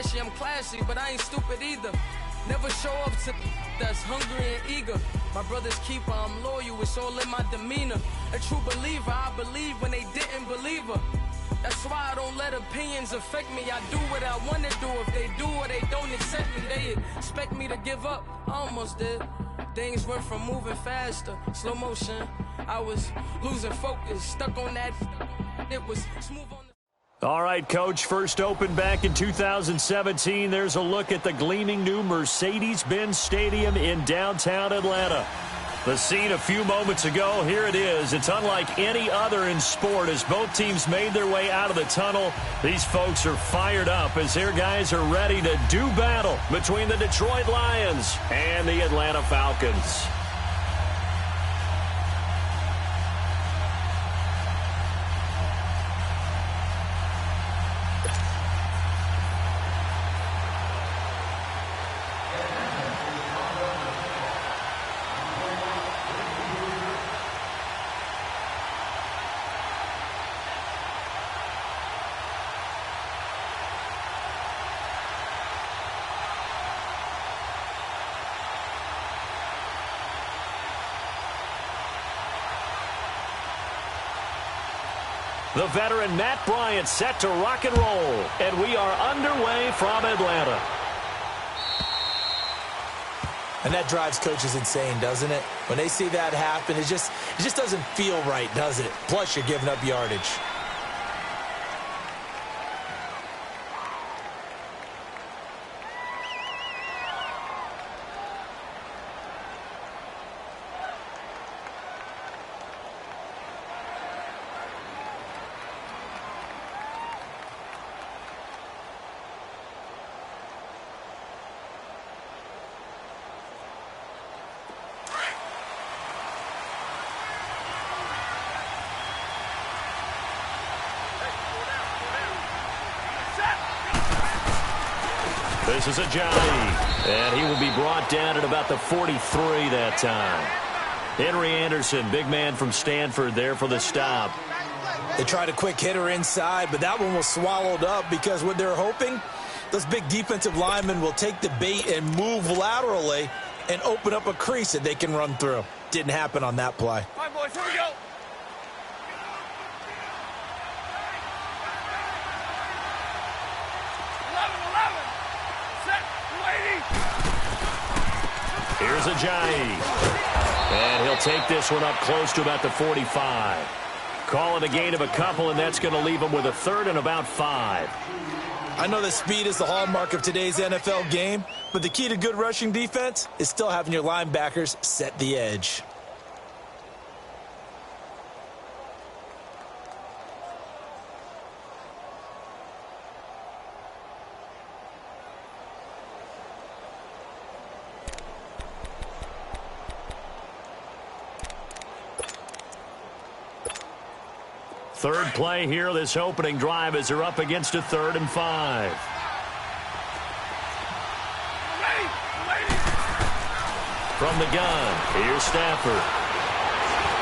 flashy, I'm classy, but I ain't stupid either. Never show up to that's hungry and eager. My brother's keeper, I'm loyal, it's all in my demeanor. A true believer, I believe when they didn't believe her. That's why I don't let opinions affect me. I do what I want to do. If they do or they don't accept me, they expect me to give up. I almost did. Things went from moving faster, slow motion. I was losing focus, stuck on that. It was smooth on the... All right, Coach, first opened back in 2017. There's a look at the gleaming new Mercedes-Benz Stadium in downtown Atlanta. The scene a few moments ago, here it is. It's unlike any other in sport as both teams made their way out of the tunnel. These folks are fired up as their guys are ready to do battle between the Detroit Lions and the Atlanta Falcons. The veteran Matt Bryant set to rock and roll. And we are underway from Atlanta. And that drives coaches insane, doesn't it? When they see that happen, it just doesn't feel right, does it? Plus, you're giving up yardage. This is a Johnny, and he will be brought down at about the 43 that time. Henry Anderson, big man from Stanford, there for the stop. They tried a quick hitter inside, but that one was swallowed up because what they're hoping, those big defensive linemen will take the bait and move laterally and open up a crease that they can run through. Didn't happen on that play. All right, boys, here we go. Here's Ajayi. And he'll take this one up close to about the 45. Calling a gain of a couple, and that's going to leave him with a third and about 5. I know that speed is the hallmark of today's NFL game, but the key to good rushing defense is still having your linebackers set the edge. Third play here, this opening drive, as they're up against a 3rd and 5. From the gun, here's Stafford.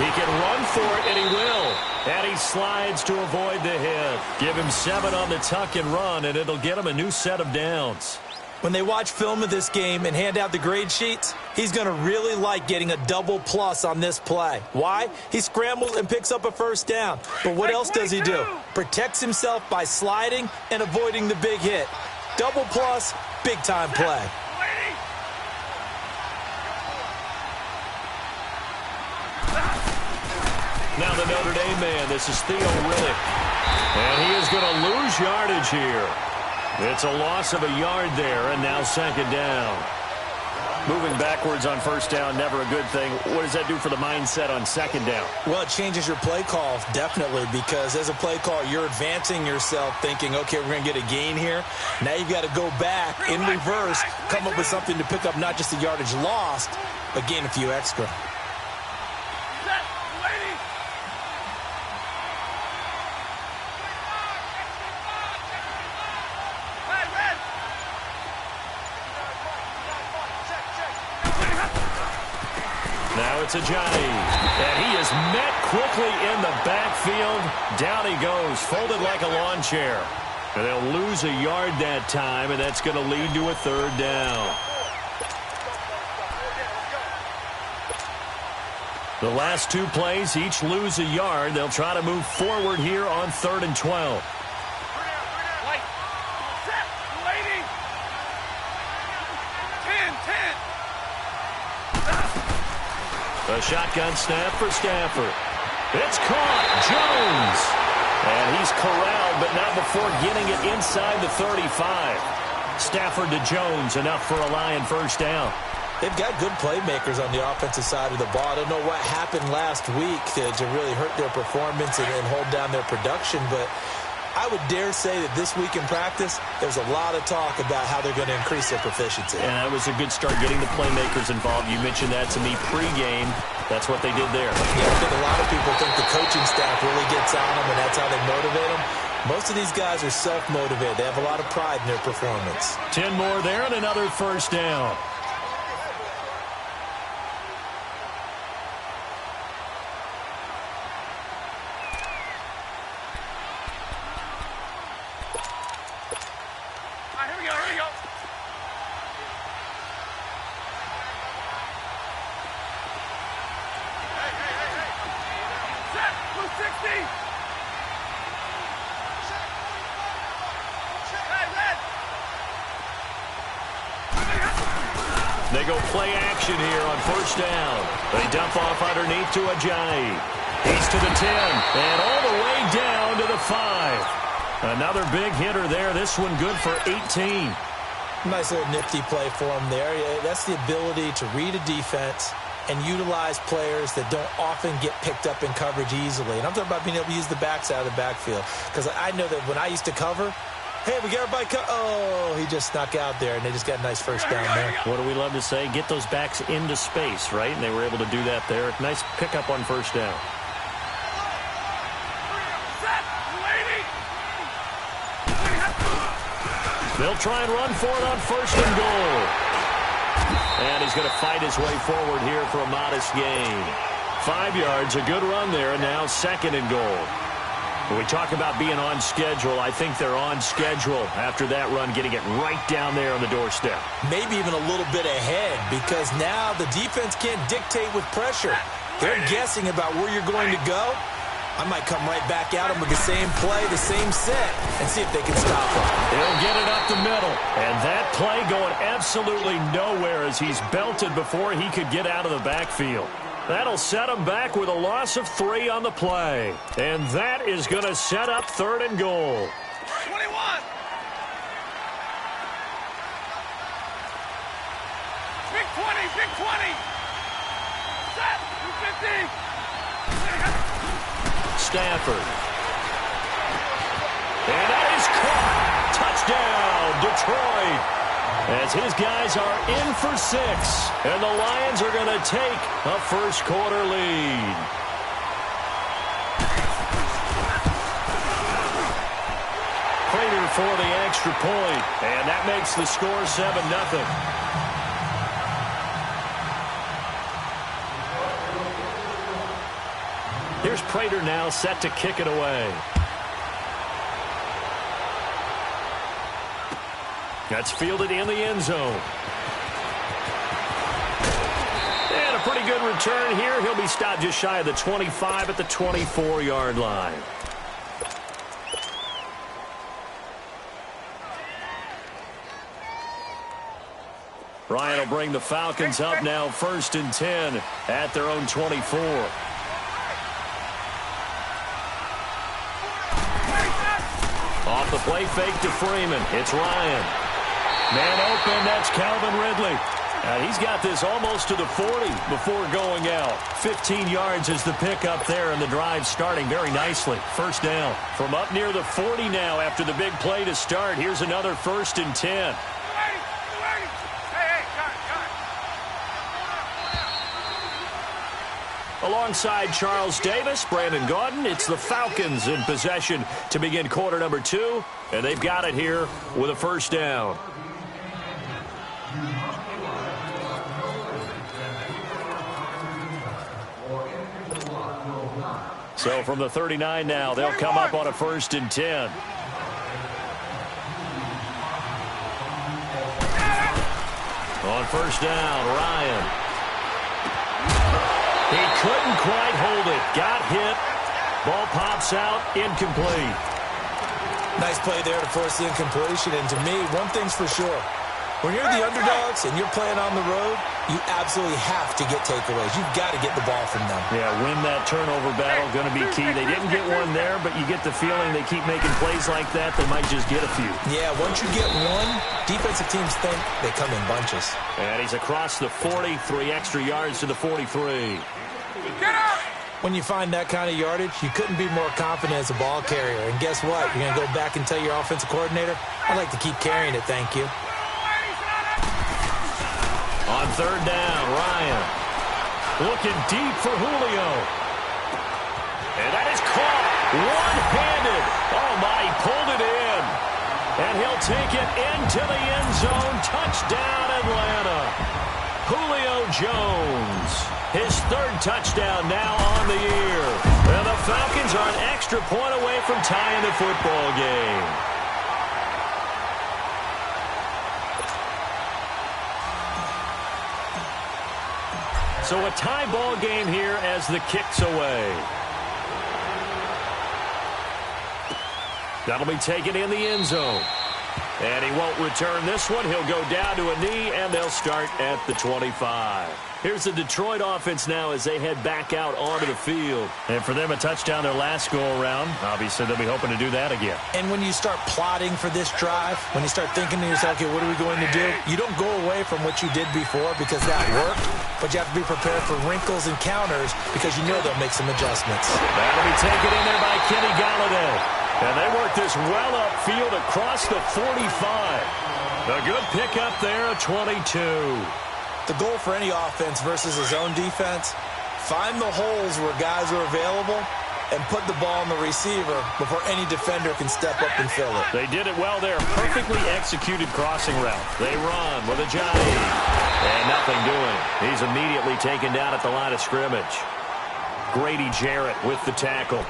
He can run for it, and he will. And he slides to avoid the hit. Give him 7 on the tuck and run, and it'll get him a new set of downs. When they watch film of this game and hand out the grade sheets, he's going to really like getting a double plus on this play. Why? He scrambles and picks up a first down. But what else does he do? Protects himself by sliding and avoiding the big hit. Double plus, big-time play. Now the Notre Dame man, this is Theo Riddick. And he is going to lose yardage here. It's a loss of a yard there, and now 2nd down. Moving backwards on first down, never a good thing. What does that do for the mindset on 2nd down? Well, it changes your play call, definitely, because as a play call, you're advancing yourself thinking, okay, we're going to get a gain here. Now you've got to go back in reverse, come up with something to pick up not just the yardage lost, but gain a few extra. Now it's Ajayi, and he is met quickly in the backfield. Down he goes, folded like a lawn chair. And they'll lose a yard that time, and that's going to lead to a third down. The last two plays, each lose a yard. They'll try to move forward here on 3rd and 12. A shotgun snap for Stafford. It's caught. Jones. And he's corralled, but not before getting it inside the 35. Stafford to Jones, enough for a Lion first down. They've got good playmakers on the offensive side of the ball. I don't know what happened last week to really hurt their performance and hold down their production, but I would dare say that this week in practice, there's a lot of talk about how they're going to increase their proficiency. And that was a good start, getting the playmakers involved. You mentioned that to me pregame. That's what they did there. Yeah, I think a lot of people think the coaching staff really gets on them, and that's how they motivate them. Most of these guys are self-motivated. They have a lot of pride in their performance. 10 more there and another first down. They go play action here on first down. They dump off underneath to Ajayi. He's to the 10 and all the way down to the 5. Another big hitter there. This one good for 18. Nice little nifty play for him there. That's the ability to read a defense and utilize players that don't often get picked up in coverage easily. And I'm talking about being able to use the backside of the backfield. Because I know that when I used to cover, hey, we got everybody oh, he just snuck out there, and they just got a nice first down there. What do we love to say? Get those backs into space, right? And they were able to do that there. Nice pickup on first down. They'll try and run for it on first and goal. And he's going to fight his way forward here for a modest gain. 5 yards, a good run there, and now 2nd and goal. When we talk about being on schedule, I think they're on schedule after that run, getting it right down there on the doorstep. Maybe even a little bit ahead, because now the defense can't dictate with pressure. They're guessing about where you're going to go. I might come right back at them with the same play, the same set, and see if they can stop them. They'll get it up the middle. And that play going absolutely nowhere as he's belted before he could get out of the backfield. That'll set him back with a loss of 3 on the play. And that is going to set up 3rd and goal. 21. Big 20, big 20. Set, 250. Stafford. And that is caught. Touchdown, Detroit. As his guys are in for 6. And the Lions are going to take a first quarter lead. Prater for the extra point. And that makes the score 7-0. Here's Prater now set to kick it away. That's fielded in the end zone. And a pretty good return here. He'll be stopped just shy of the 25 at the 24-yard line. Ryan will bring the Falcons up now 1st and 10 at their own 24. Off the play fake to Freeman. It's Ryan. Man open, that's Calvin Ridley. He's got this almost to the 40 before going out. 15 yards is the pickup there, and the drive starting very nicely. First down from up near the 40 now after the big play to start. Here's another 1st and 10. Alongside Charles Davis, Brandon Gaudin, it's the Falcons in possession to begin quarter number 2, and they've got it here with a first down. So from the 39 now, they'll come up on a 1st and 10. On first down, Ryan. He couldn't quite hold it. Got hit. Ball pops out. Incomplete. Nice play there to force the incompletion. And to me, one thing's for sure. When you're the underdogs and you're playing on the road, you absolutely have to get takeaways. You've got to get the ball from them. Yeah, win that turnover battle, going to be key. They didn't get one there, but you get the feeling they keep making plays like that, they might just get a few. Yeah, once you get one, defensive teams think they come in bunches. And he's across the 40, 3 extra yards to the 43. Get up! When you find that kind of yardage, you couldn't be more confident as a ball carrier. And guess what? You're going to go back and tell your offensive coordinator, I'd like to keep carrying it, thank you. On third down, Ryan. Looking deep for Julio. And that is caught one-handed. Oh, my, he pulled it in. And he'll take it into the end zone. Touchdown, Atlanta. Julio Jones. His 3rd touchdown now on the year. And the Falcons are an extra point away from tying the football game. So a tie ball game here as the kick's away. That'll be taken in the end zone. And he won't return this one. He'll go down to a knee, and they'll start at the 25. Here's the Detroit offense now as they head back out onto the field. And for them, a touchdown their last go-around. Obviously, they'll be hoping to do that again. And when you start plotting for this drive, when you start thinking to yourself, okay, what are we going to do? You don't go away from what you did before because that worked, but you have to be prepared for wrinkles and counters because you know they'll make some adjustments. That'll be taken in there by Kenny Galladay. And they work this well upfield across the 45. A good pickup there, a 22. The goal for any offense versus a zone defense, find the holes where guys are available and put the ball on the receiver before any defender can step up and fill it. They did it well there. Perfectly executed crossing route. They run with a jive. And nothing doing. He's immediately taken down at the line of scrimmage. Grady Jarrett with the tackle.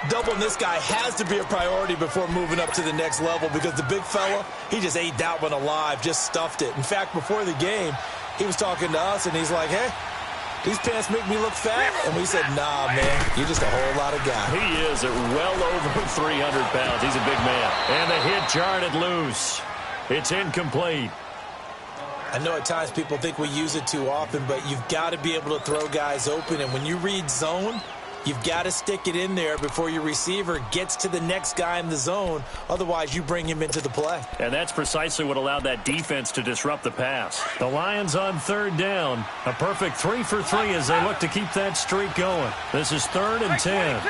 Doubling this guy has to be a priority before moving up to the next level because the big fella, he just ate that one alive, just stuffed it. In fact, before the game, he was talking to us, and he's like, hey, these pants make me look fat? And we said, nah, man, you're just a whole lot of guy. He is at well over 300 pounds. He's a big man. And the hit jarred it loose. It's incomplete. I know at times people think we use it too often, but you've got to be able to throw guys open. And when you read zone, you've got to stick it in there before your receiver gets to the next guy in the zone. Otherwise, you bring him into the play. And that's precisely what allowed that defense to disrupt the pass. The Lions on third down. A perfect 3 for 3 as they look to keep that streak going. This is 3rd and 10.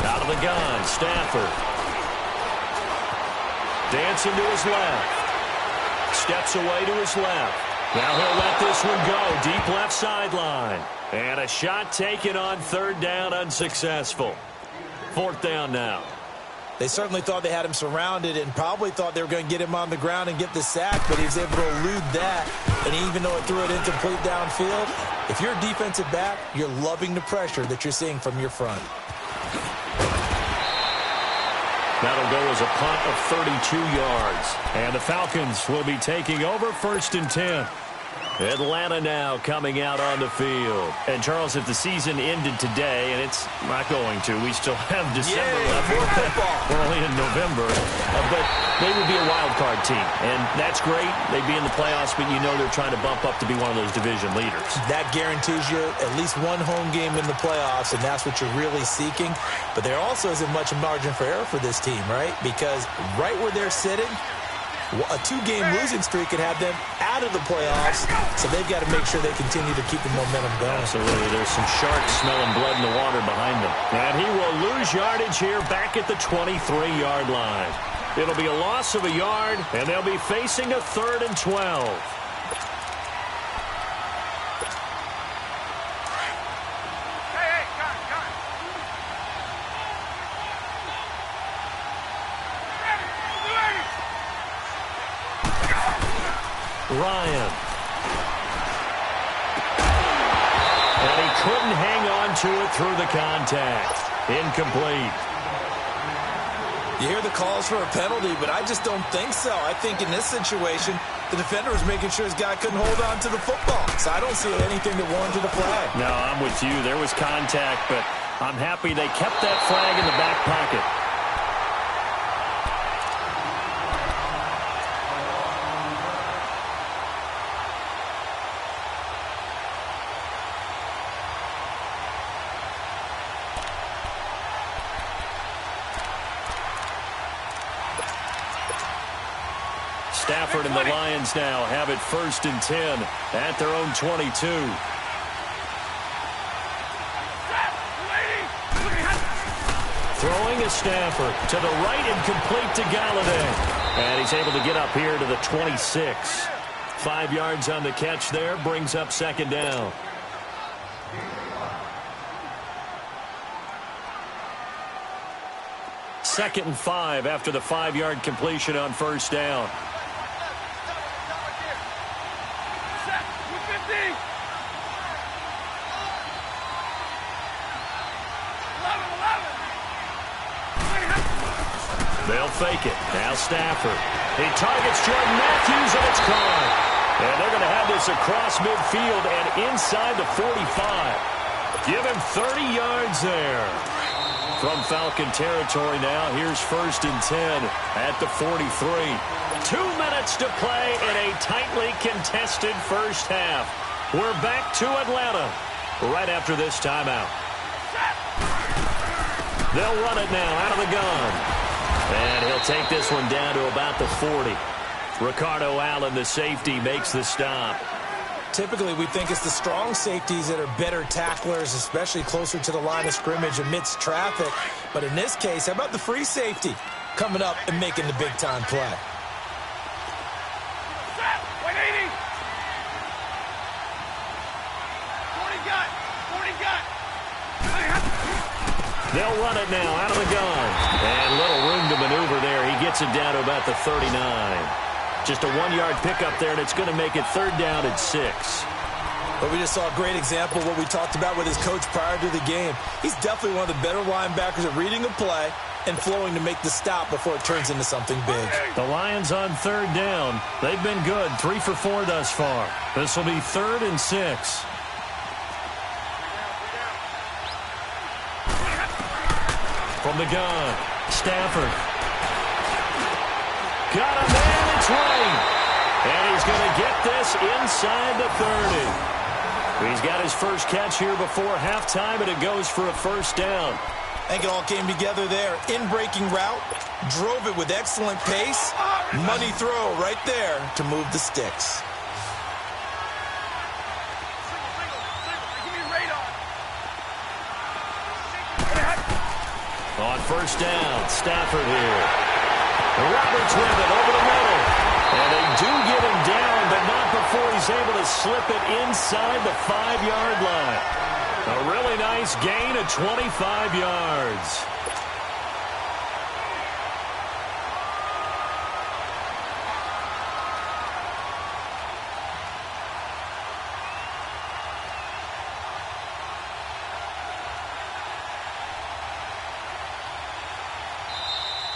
Out of the gun, Stafford. Dancing to his left. Steps away to his left. Now he'll let this one go. Deep left sideline. And a shot taken on third down, unsuccessful. 4th down now. They certainly thought they had him surrounded and probably thought they were going to get him on the ground and get the sack, but he was able to elude that. And even though it threw it incomplete downfield, if you're a defensive back, you're loving the pressure that you're seeing from your front. That'll go as a punt of 32 yards. And the Falcons will be taking over 1st and 10. Atlanta now coming out on the field. And, Charles, if the season ended today, and it's not going to, we still have December left. We're only in November. But they would be a wild card team. And that's great. They'd be in the playoffs, but you know they're trying to bump up to be one of those division leaders. That guarantees you at least one home game in the playoffs, and that's what you're really seeking. But there also isn't much margin for error for this team, right? Because right where they're sitting, a 2-game losing streak could have them out of the playoffs, so they've got to make sure they continue to keep the momentum going. Absolutely. There's some sharks smelling blood in the water behind them. And he will lose yardage here back at the 23-yard line. It'll be a loss of a yard, and they'll be facing a 3rd and 12. Ryan. And he couldn't hang on to it through the contact. Incomplete. You hear the calls for a penalty, but I just don't think so. I think in this situation, the defender was making sure his guy couldn't hold on to the football. So I don't see anything that warranted a flag. No, I'm with you. There was contact, but I'm happy they kept that flag in the back pocket. Stafford and the Lions now have it 1st and 10 at their own 22. Throwing is Stafford to the right and complete to Galladay. And he's able to get up here to the 26. 5 yards on the catch there, brings up 2nd down. Second and 5 after the 5-yard completion on 1st down. They'll fake it. Now Stafford. He targets Jordan Matthews, and it's caught. And they're going to have this across midfield and inside the 45. Give him 30 yards there. From Falcon territory now, here's 1st and 10 at the 43. 2 minutes to play in a tightly contested first half. We're back to Atlanta right after this timeout. They'll run it now out of the gun. And he'll take this one down to about the 40. Ricardo Allen, the safety, makes the stop. Typically, we think it's the strong safeties that are better tacklers, especially closer to the line of scrimmage amidst traffic. But in this case, how about the free safety coming up and making the big-time play? They'll run it now out of the gun. And little room to maneuver there. He gets it down to about the 39. Just a 1-yard pickup there, and it's going to make it 3rd down and 6. But we just saw a great example of what we talked about with his coach prior to the game. He's definitely one of the better linebackers at reading a play and flowing to make the stop before it turns into something big. The Lions on 3rd down. They've been good, 3 for 4 thus far. This will be 3rd and 6. From the gun, Stafford. Got a man, it's White. And he's going to get this inside the 30. He's got his first catch here before halftime, and it goes for a 1st down. I think it all came together there. In-breaking route, drove it with excellent pace. Money throw right there to move the sticks. On 1st down, Stafford here. Roberts with it over the middle. And they do get him down, but not before he's able to slip it inside the 5-yard line. A really nice gain of 25 yards.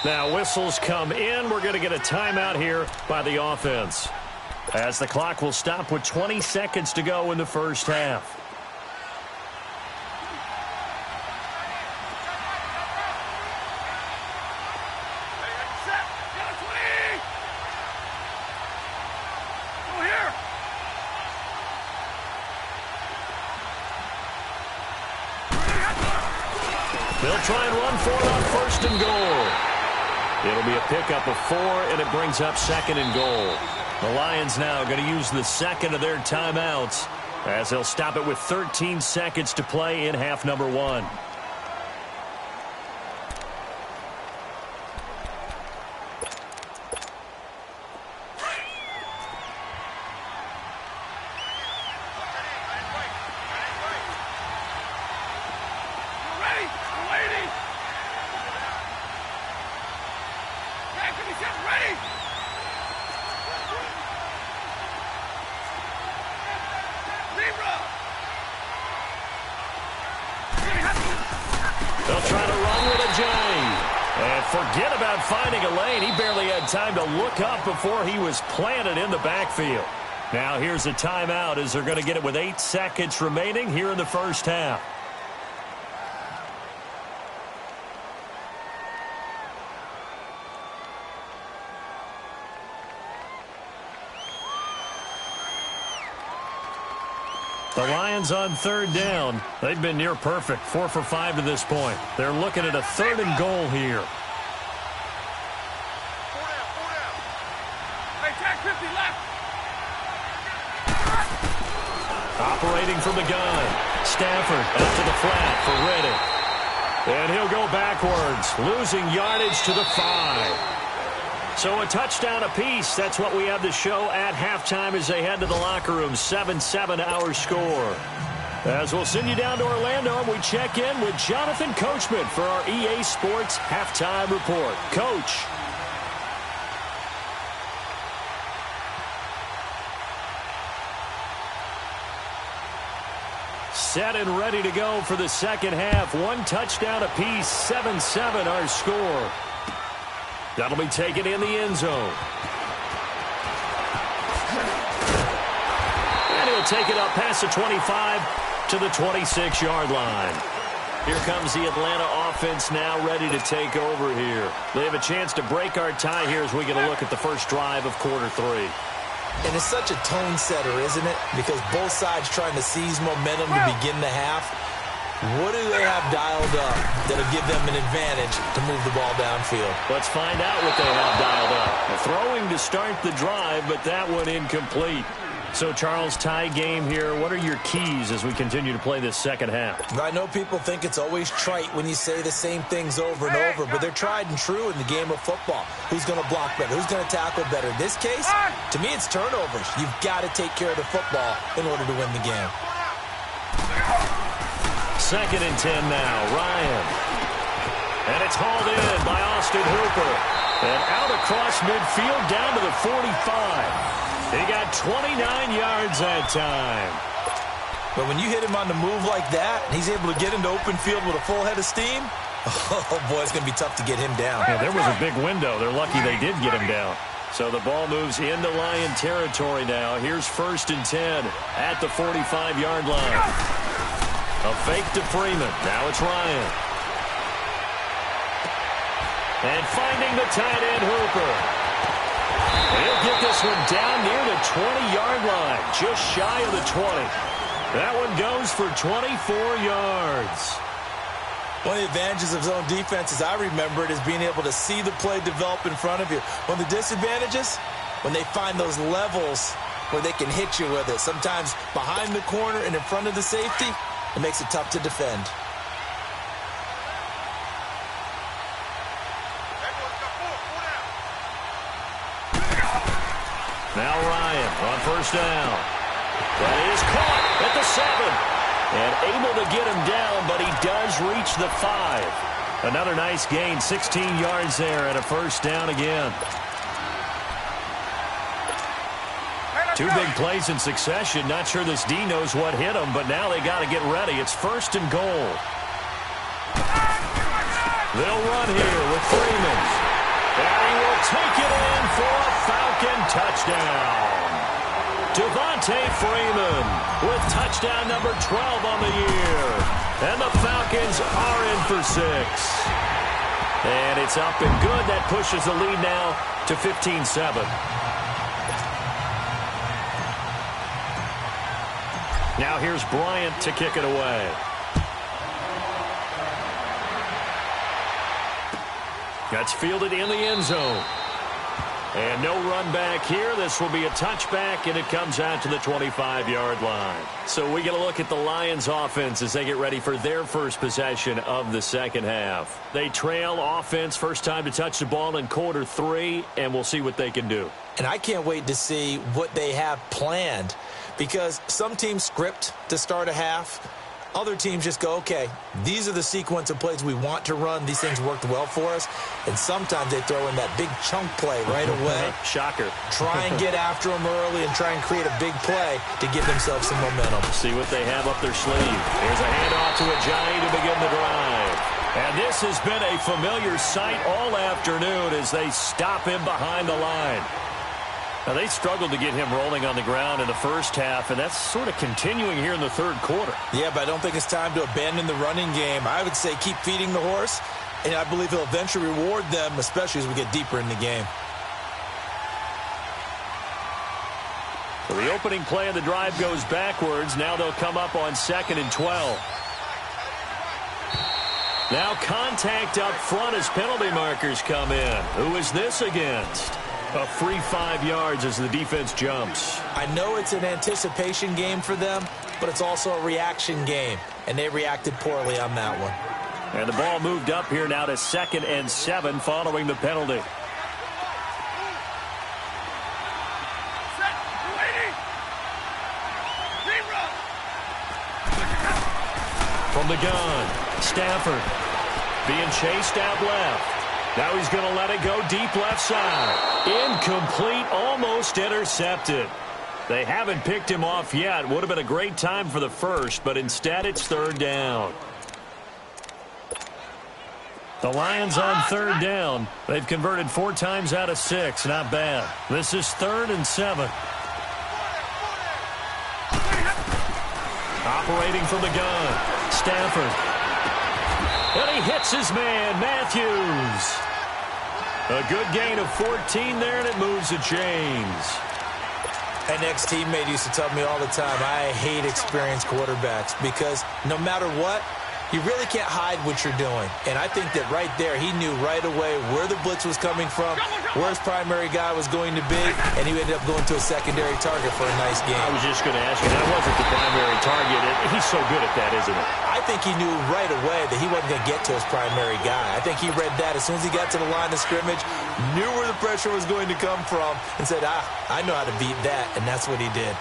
Now whistles come in. We're going to get a timeout here by the offense, as the clock will stop with 20 seconds to go in the first half. They'll try and run for it on 1st and goal. It'll be a pickup of 4, and it brings up 2nd and goal. The Lions now going to use the 2nd of their timeouts, as they'll stop it with 13 seconds to play in half number 1. They'll try to run with a J. And forget about finding a lane. He barely had time to look up before he was planted in the backfield. Now here's a timeout as they're going to get it with 8 seconds remaining here in the first half. The Lions on third down. They've been near perfect, 4 for 5 to this point. They're looking at a 3rd and goal here. Operating from the gun. Stafford out to the flat for Reddick. And he'll go backwards, losing yardage to the 5. So a touchdown apiece. That's what we have to show at halftime as they head to the locker room. 7-7 our score. As we'll send you down to Orlando, and we check in with Jonathan Coachman for our EA Sports Halftime Report. Coach. Set and ready to go for the second half. 1 touchdown apiece. 7-7 our score. That'll be taken in the end zone. And he'll take it up past the 25 to the 26-yard line. Here comes the Atlanta offense now ready to take over here. They have a chance to break our tie here as we get a look at the first drive of quarter 3. And it's such a tone setter, isn't it? Because both sides trying to seize momentum to begin the half. What do they have dialed up that'll give them an advantage to move the ball downfield? Let's find out what they have dialed up. Throwing to start the drive, but that one incomplete. So, Charles, tie game here. What are your keys as we continue to play this second half? I know people think it's always trite when you say the same things over and over, but they're tried and true in the game of football. Who's going to block better? Who's going to tackle better? In this case, to me, it's turnovers. You've got to take care of the football in order to win the game. 2nd and 10 now. Ryan. And it's hauled in by Austin Hooper. And out across midfield down to the 45. He got 29 yards that time. But when you hit him on the move like that, and he's able to get into open field with a full head of steam, oh, boy, it's going to be tough to get him down. Yeah, there was a big window. They're lucky they did get him down. So the ball moves into Lion territory now. Here's 1st and 10 at the 45-yard line. A fake to Freeman. Now it's Ryan. And finding the tight end, Hooper. He'll get this one down near the 20-yard line, just shy of the 20. That one goes for 24 yards. One of the advantages of zone defense, as I remember it, is being able to see the play develop in front of you. One of the disadvantages, when they find those levels where they can hit you with it, sometimes behind the corner and in front of the safety, it makes it tough to defend. Now Ryan on 1st down. That is caught at the 7. And able to get him down, but he does reach the 5. Another nice gain, 16 yards there, and a 1st down again. 2 big plays in succession. Not sure this D knows what hit him, but now they got to get ready. It's 1st and goal. They'll run here with Freeman. And he will take it in for a Falcon touchdown. Devontae Freeman with touchdown number 12 on the year. And the Falcons are in for 6. And it's up and good. That pushes the lead now to 15-7. Now here's Bryant to kick it away. That's fielded in the end zone. And no run back here. This will be a touchback, and it comes out to the 25-yard line. So we get a look at the Lions offense as they get ready for their first possession of the second half. They trail offense, first time to touch the ball in quarter 3, and we'll see what they can do. And I can't wait to see what they have planned, because some teams script to start a half. Other teams just go, okay, these are the sequence of plays we want to run. These things worked well for us. And sometimes they throw in that big chunk play right away. Shocker. Try and get after them early and try and create a big play to give themselves some momentum. See what they have up their sleeve. Here's a handoff to Ajayi to begin the drive. And this has been a familiar sight all afternoon as they stop him behind the line. Now, they struggled to get him rolling on the ground in the first half, and that's sort of continuing here in the third quarter. Yeah, but I don't think it's time to abandon the running game. I would say keep feeding the horse, and I believe he'll eventually reward them, especially as we get deeper in the game. So the opening play of the drive goes backwards. Now they'll come up on 2nd and 12. Now contact up front as penalty markers come in. Who is this against? A free 5 yards as the defense jumps. I know it's an anticipation game for them, but it's also a reaction game, and they reacted poorly on that one. And the ball moved up here now to 2nd and 7 following the penalty. From the gun, Stafford being chased out left. Now he's going to let it go deep left side. Incomplete, almost intercepted. They haven't picked him off yet. Would have been a great time for the first, but instead it's 3rd down. The Lions on 3rd down. They've converted 4 times out of 6. Not bad. This is 3rd and 7. Operating from the gun, Stafford. And he hits his man, Matthews. A good gain of 14 there, and it moves the chains. An ex-teammate used to tell me all the time, I hate experienced quarterbacks because no matter what, you really can't hide what you're doing. And I think that right there, he knew right away where the blitz was coming from, where his primary guy was going to be, and he ended up going to a secondary target for a nice game. I was just going to ask you, that wasn't the primary target. He's so good at that, isn't it? I think he knew right away that he wasn't going to get to his primary guy. I think he read that as soon as he got to the line of scrimmage, knew where the pressure was going to come from, and said, I know how to beat that, and that's what he did.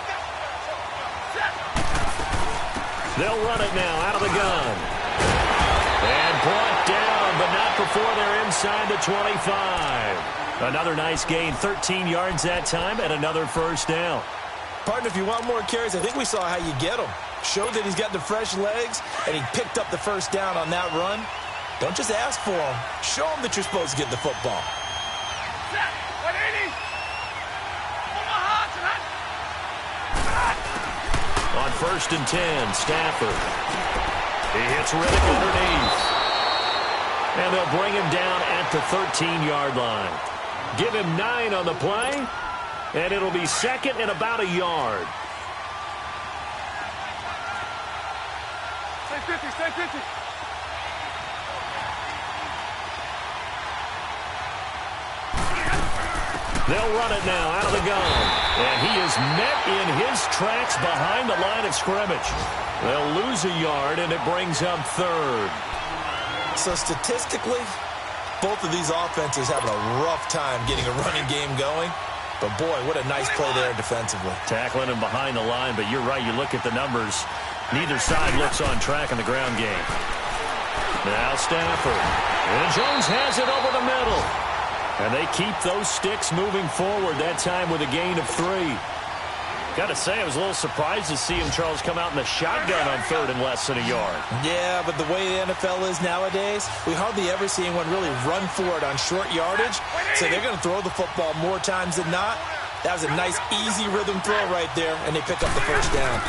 They'll run it now out of the gun. And brought down, but not before they're inside the 25. Another nice gain, 13 yards that time, and another 1st down. Partner, if you want more carries, I think we saw how you get them. Showed that he's got the fresh legs, and he picked up the 1st down on that run. Don't just ask for them. Show them that you're supposed to get the football. On 1st and 10, Stafford. He hits Riddick underneath. And they'll bring him down at the 13-yard line. Give him 9 on the play, and it'll be 2nd and about a yard. Stay 50, stay 50. They'll run it now out of the gun. And he is met in his tracks behind the line of scrimmage. They'll lose a yard, and it brings up 3rd. So statistically, both of these offenses having a rough time getting a running game going. But, boy, what a nice play there defensively. Tackling him behind the line, but you're right. You look at the numbers. Neither side looks on track in the ground game. Now Stafford. And Jones has it over the middle. And they keep those sticks moving forward, that time with a gain of 3. Got to say, I was a little surprised to see him, Charles, come out in the shotgun on 3rd and less than a yard. Yeah, but the way the NFL is nowadays, we hardly ever see anyone really run for it on short yardage. So they're going to throw the football more times than not. That was a nice, easy rhythm throw right there, and they pick up the 1st down.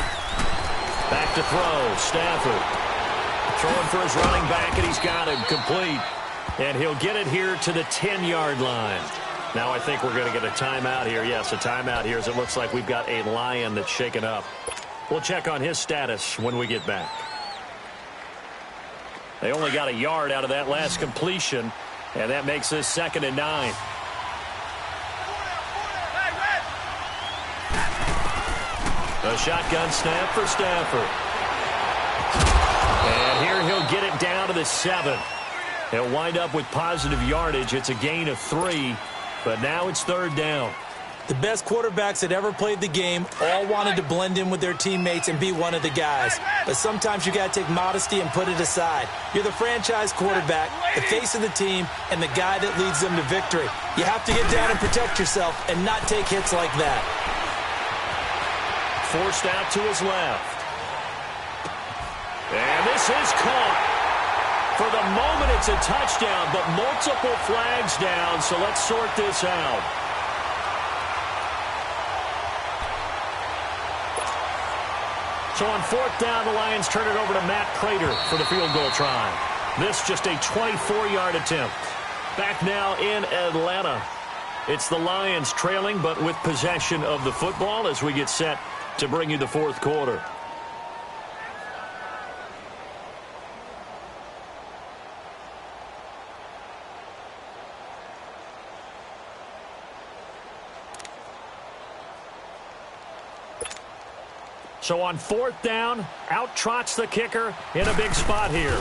Back to throw, Stafford. Throwing for his running back, and he's got him complete. And he'll get it here to the 10-yard line. Now I think we're going to get a timeout here. Yes, a timeout here as it looks like we've got a Lion that's shaken up. We'll check on his status when we get back. They only got a yard out of that last completion, and that makes this 2nd and 9. A shotgun snap for Stafford. And here he'll get it down to the 7. He'll wind up with positive yardage. It's a gain of 3, but now it's 3rd down. The best quarterbacks that ever played the game all wanted to blend in with their teammates and be one of the guys. But sometimes you got to take modesty and put it aside. You're the franchise quarterback, the face of the team, and the guy that leads them to victory. You have to get down and protect yourself and not take hits like that. Forced out to his left. And this is caught. For the moment, it's a touchdown, but multiple flags down, so let's sort this out. So on 4th down, the Lions turn it over to Matt Prater for the field goal try. This just a 24-yard attempt. Back now in Atlanta. It's the Lions trailing, but with possession of the football as we get set to bring you the 4th quarter. So on 4th down, out trots the kicker in a big spot here.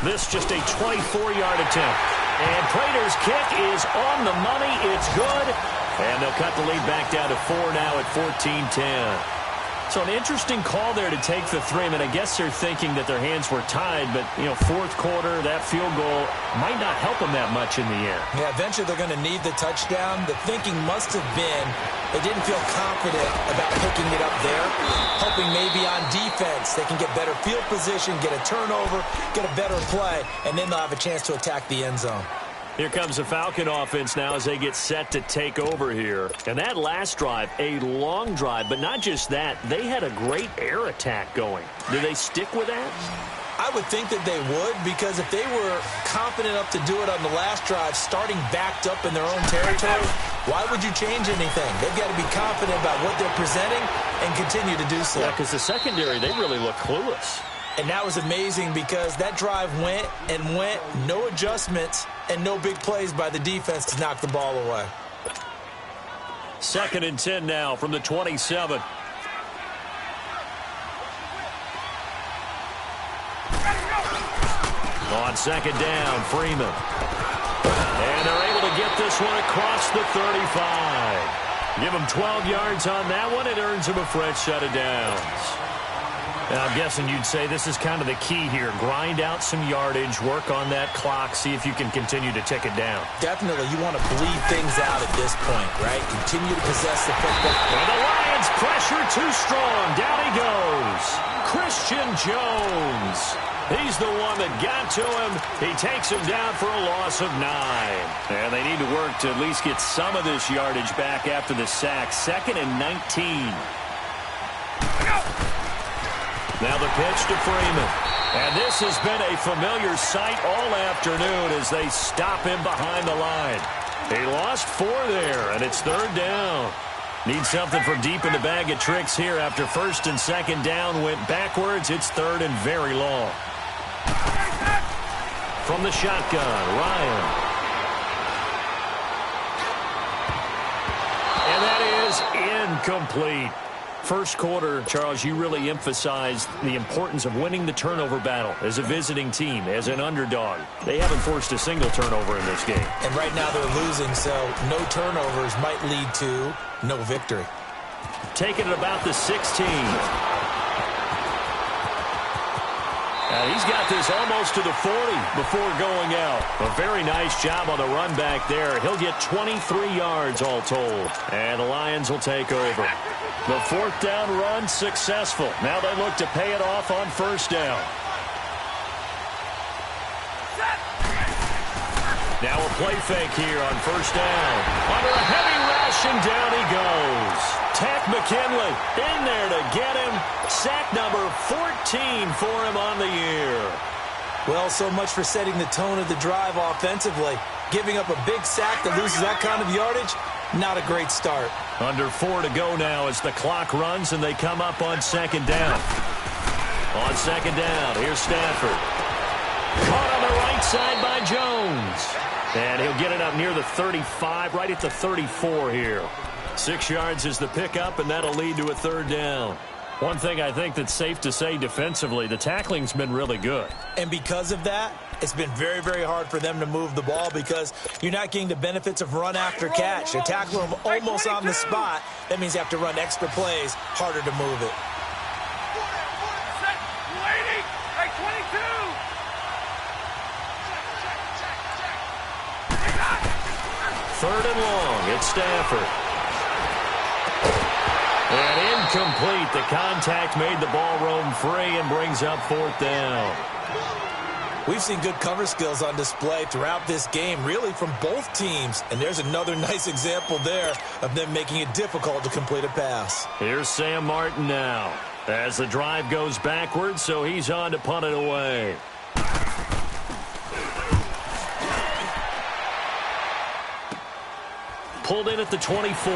This just a 24-yard attempt. And Prater's kick is on the money. It's good. And they'll cut the lead back down to 4 now at 14-10. So an interesting call there to take the 3. I mean, I guess they're thinking that their hands were tied, but, 4th quarter, that field goal might not help them that much in the air. Yeah, eventually they're going to need the touchdown. The thinking must have been they didn't feel confident about picking it up there, hoping maybe on defense they can get better field position, get a turnover, get a better play, and then they'll have a chance to attack the end zone. Here comes the Falcon offense now as they get set to take over here. And that last drive, a long drive, but not just that. They had a great air attack going. Do they stick with that? I would think that they would, because if they were confident enough to do it on the last drive, starting backed up in their own territory, why would you change anything? They've got to be confident about what they're presenting and continue to do so. Yeah, because the secondary, they really look clueless. And that was amazing because that drive went and went, no adjustments, and no big plays by the defense to knock the ball away. 2nd and 10 now from the 27. On 2nd down, Freeman. And they're able to get this one across the 35. Give them 12 yards on that one. It earns them a fresh set of downs. Now, I'm guessing you'd say this is kind of the key here. Grind out some yardage, work on that clock, see if you can continue to tick it down. Definitely. You want to bleed things out at this point, right? Continue to possess the football. And the Lions pressure too strong. Down he goes. Christian Jones. He's the one that got to him. He takes him down for a loss of 9. And they need to work to at least get some of this yardage back after the sack. 2nd and 19. Now the pitch to Freeman. And this has been a familiar sight all afternoon as they stop him behind the line. He lost 4 there, and it's 3rd down. Need something from deep in the bag of tricks here after 1st and 2nd down went backwards. It's 3rd and very long. From the shotgun, Ryan. And that is incomplete. First quarter, Charles, you really emphasized the importance of winning the turnover battle as a visiting team, as an underdog. They haven't forced a single turnover in this game. And right now they're losing, so no turnovers might lead to no victory. Taking it about the 16. He's got this almost to the 40 before going out. A very nice job on the run back there. He'll get 23 yards all told. And the Lions will take over. The 4th down run successful. Now they look to pay it off on 1st down. Now a play fake here on 1st down. Under a heavy rush, and down he goes. Tack McKinley in there to get him. Sack number 14 for him on the year. Well, so much for setting the tone of the drive offensively. Giving up a big sack that loses that kind of yardage, not a great start. Under 4 to go now as the clock runs and they come up on 2nd down. On 2nd down, here's Stafford. Caught on the right side by Jones. And he'll get it up near the 35, right at the 34 here. 6 yards is the pickup, and that'll lead to a 3rd down. One thing I think that's safe to say defensively, the tackling's been really good. And because of that, it's been very, very hard for them to move the ball because you're not getting the benefits of run after catch. They tackle them almost on the spot. That means you have to run extra plays, harder to move it. Third and long, it's Stafford. And incomplete. The contact made the ball roam free and brings up 4th down. We've seen good cover skills on display throughout this game, really from both teams. And there's another nice example there of them making it difficult to complete a pass. Here's Sam Martin now as the drive goes backwards, so he's on to punt it away. Pulled in at the 24.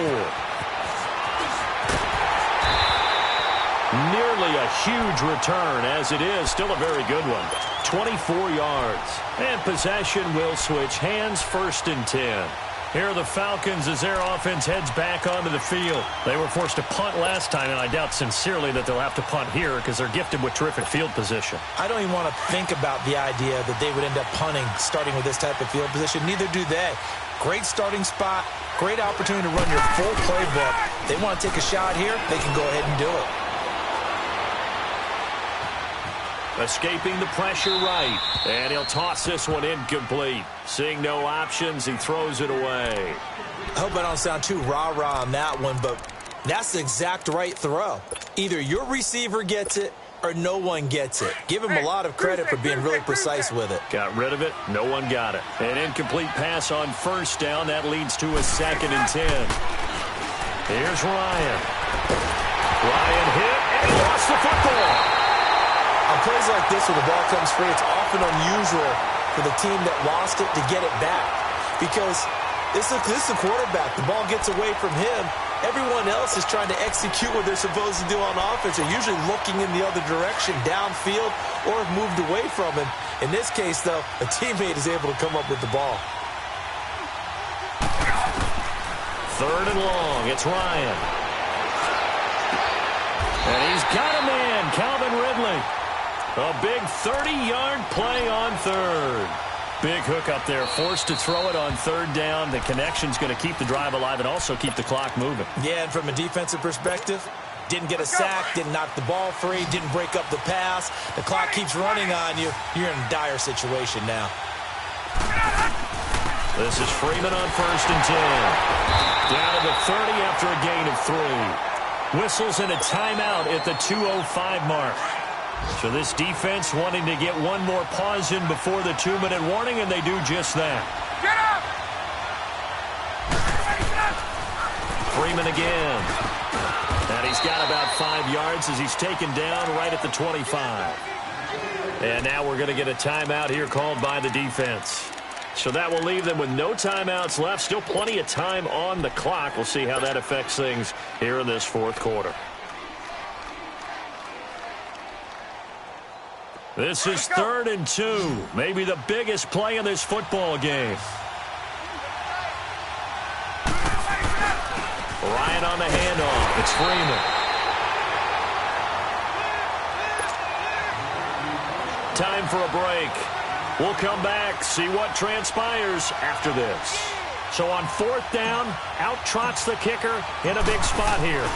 Nearly a huge return, as it is still a very good one. 24 yards. And possession will switch hands, 1st and 10. Here are the Falcons as their offense heads back onto the field. They were forced to punt last time, and I doubt sincerely that they'll have to punt here because they're gifted with terrific field position. I don't even want to think about the idea that they would end up punting starting with this type of field position. Neither do they. Great starting spot, great opportunity to run your full playbook. They want to take a shot here, they can go ahead and do it. Escaping the pressure right. And he'll toss this one incomplete. Seeing no options, he throws it away. I hope I don't sound too rah-rah on that one, but that's the exact right throw. Either your receiver gets it or no one gets it. Give him a lot of credit for being really precise with it. Got rid of it. No one got it. An incomplete pass on 1st down. That leads to a 2nd and 10. Here's Ryan. Ryan hit, and he lost the football. On plays like this where the ball comes free, it's often unusual for the team that lost it to get it back. Because this is a quarterback. The ball gets away from him. Everyone else is trying to execute what they're supposed to do on offense. They're usually looking in the other direction, downfield, or have moved away from him. In this case, though, a teammate is able to come up with the ball. 3rd and long. It's Ryan. And he's got a man, Calvin Ridley. A big 30-yard play on 3rd. Big hook up there, forced to throw it on 3rd down. The connection's going to keep the drive alive and also keep the clock moving. Yeah, and from a defensive perspective, didn't get a sack, didn't knock the ball free, didn't break up the pass. The clock keeps running on you. You're in a dire situation now. This is Freeman on 1st and 10. Down to the 30 after a gain of 3. Whistles and a timeout at the 2:05 mark. So this defense wanting to get one more pause in before the 2-minute warning, and they do just that. Get up! Freeman again. And he's got about 5 yards as he's taken down right at the 25. And now we're going to get a timeout here called by the defense. So that will leave them with no timeouts left. Still plenty of time on the clock. We'll see how that affects things here in this 4th quarter. This is 3rd and 2. Maybe the biggest play in this football game. Ryan on the handoff. It's Freeman. Time for a break. We'll come back, see what transpires after this. So on 4th down, out trots the kicker in a big spot here.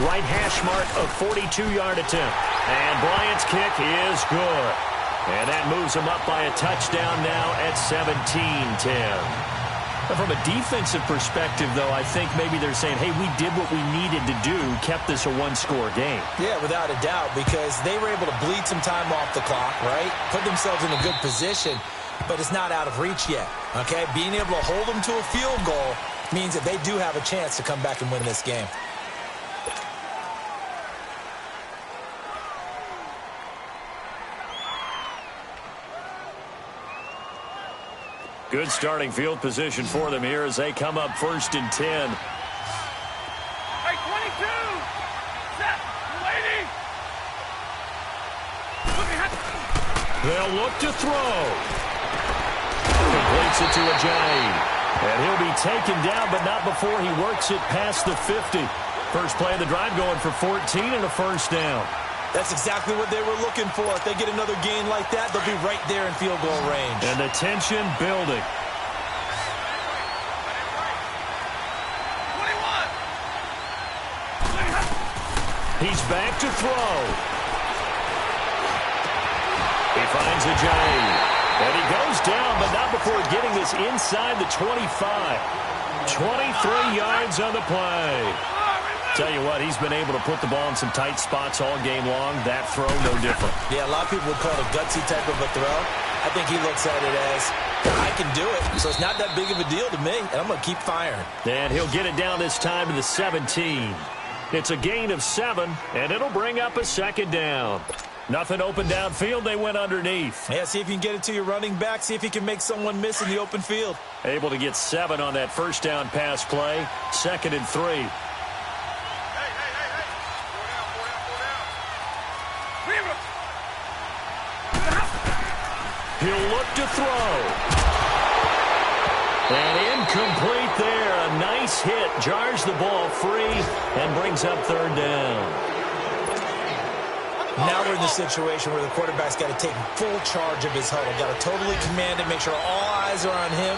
Right hash mark of 42-yard attempt. And Bryant's kick is good. And that moves him up by a touchdown now at 17-10. From a defensive perspective, though, I think maybe they're saying, hey, we did what we needed to do, kept this a one-score game. Yeah, without a doubt, because they were able to bleed some time off the clock, right? Put themselves in a good position, but it's not out of reach yet, okay? Being able to hold them to a field goal means that they do have a chance to come back and win this game. Good starting field position for them here as they come up 1st and 10. Hey, 22! Set! Waiting! They'll look to throw. Completes it to Ajayi. And he'll be taken down, but not before he works it past the 50. First play of the drive going for 14 and a 1st down. That's exactly what they were looking for. If they get another gain like that, they'll be right there in field goal range. And the tension building. 21. He's back to throw. He finds Ajayi. And he goes down, but not before getting this inside the 25. 23 yards on the play. Tell you what, he's been able to put the ball in some tight spots all game long. That throw, no different. Yeah, a lot of people would call it a gutsy type of a throw. I think he looks at it as, I can do it, so it's not that big of a deal to me, and I'm going to keep firing. And he'll get it down this time to the 17. It's a gain of 7, and it'll bring up a second down. Nothing open downfield. They went underneath. Yeah, see if you can get it to your running back. See if you can make someone miss in the open field. Able to get 7 on that first down pass play. 2nd and 3. He'll look to throw. And incomplete there. A nice hit. Jars the ball free and brings up 3rd down. Now we're in the situation where the quarterback's got to take full charge of his huddle. Got to totally command it, make sure all eyes are on him.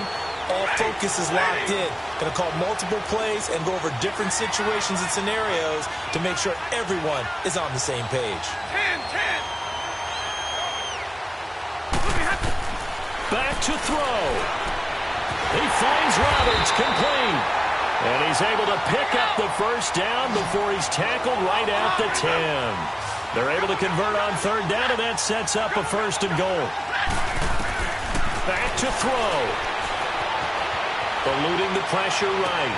All focus is locked in. Going to call multiple plays and go over different situations and scenarios to make sure everyone is on the same page. 10. Back to throw. He finds Roberts complete. And he's able to pick up the first down before he's tackled right at the 10. They're able to convert on 3rd down, and that sets up a 1st and goal. Back to throw. Eluding the pressure right.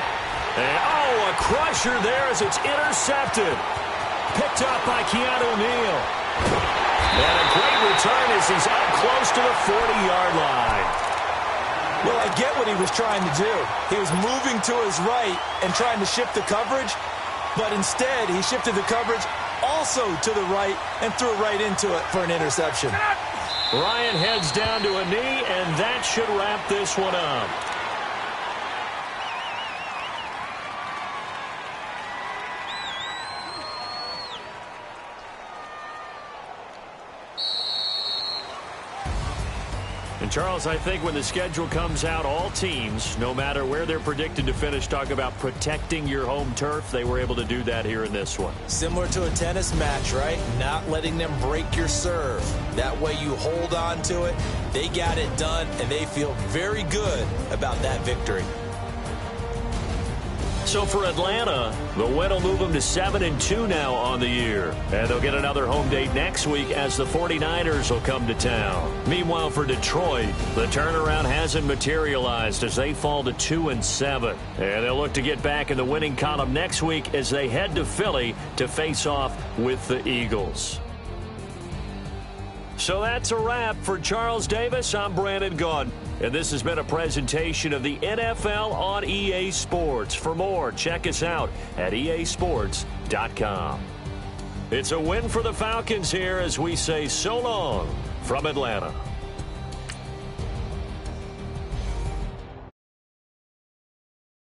And, a crusher there as it's intercepted. Picked up by Keanu Neal. And a great return as he's up close to the 40-yard line. Well, I get what he was trying to do. He was moving to his right and trying to shift the coverage, but instead he shifted the coverage also to the right and threw right into it for an interception. Ryan heads down to a knee, and that should wrap this one up. And, Charles, I think when the schedule comes out, all teams, no matter where they're predicted to finish, talk about protecting your home turf. They were able to do that here in this one. Similar to a tennis match, right? Not letting them break your serve. That way you hold on to it. They got it done, and they feel very good about that victory. So for Atlanta, the win will move them to 7-2 now on the year. And they'll get another home date next week as the 49ers will come to town. Meanwhile, for Detroit, the turnaround hasn't materialized as they fall to 2-7. And they'll look to get back in the winning column next week as they head to Philly to face off with the Eagles. So that's a wrap. For Charles Davis, I'm Brandon Gaudin. And this has been a presentation of the NFL on EA Sports. For more, check us out at easports.com. It's a win for the Falcons here as we say so long from Atlanta.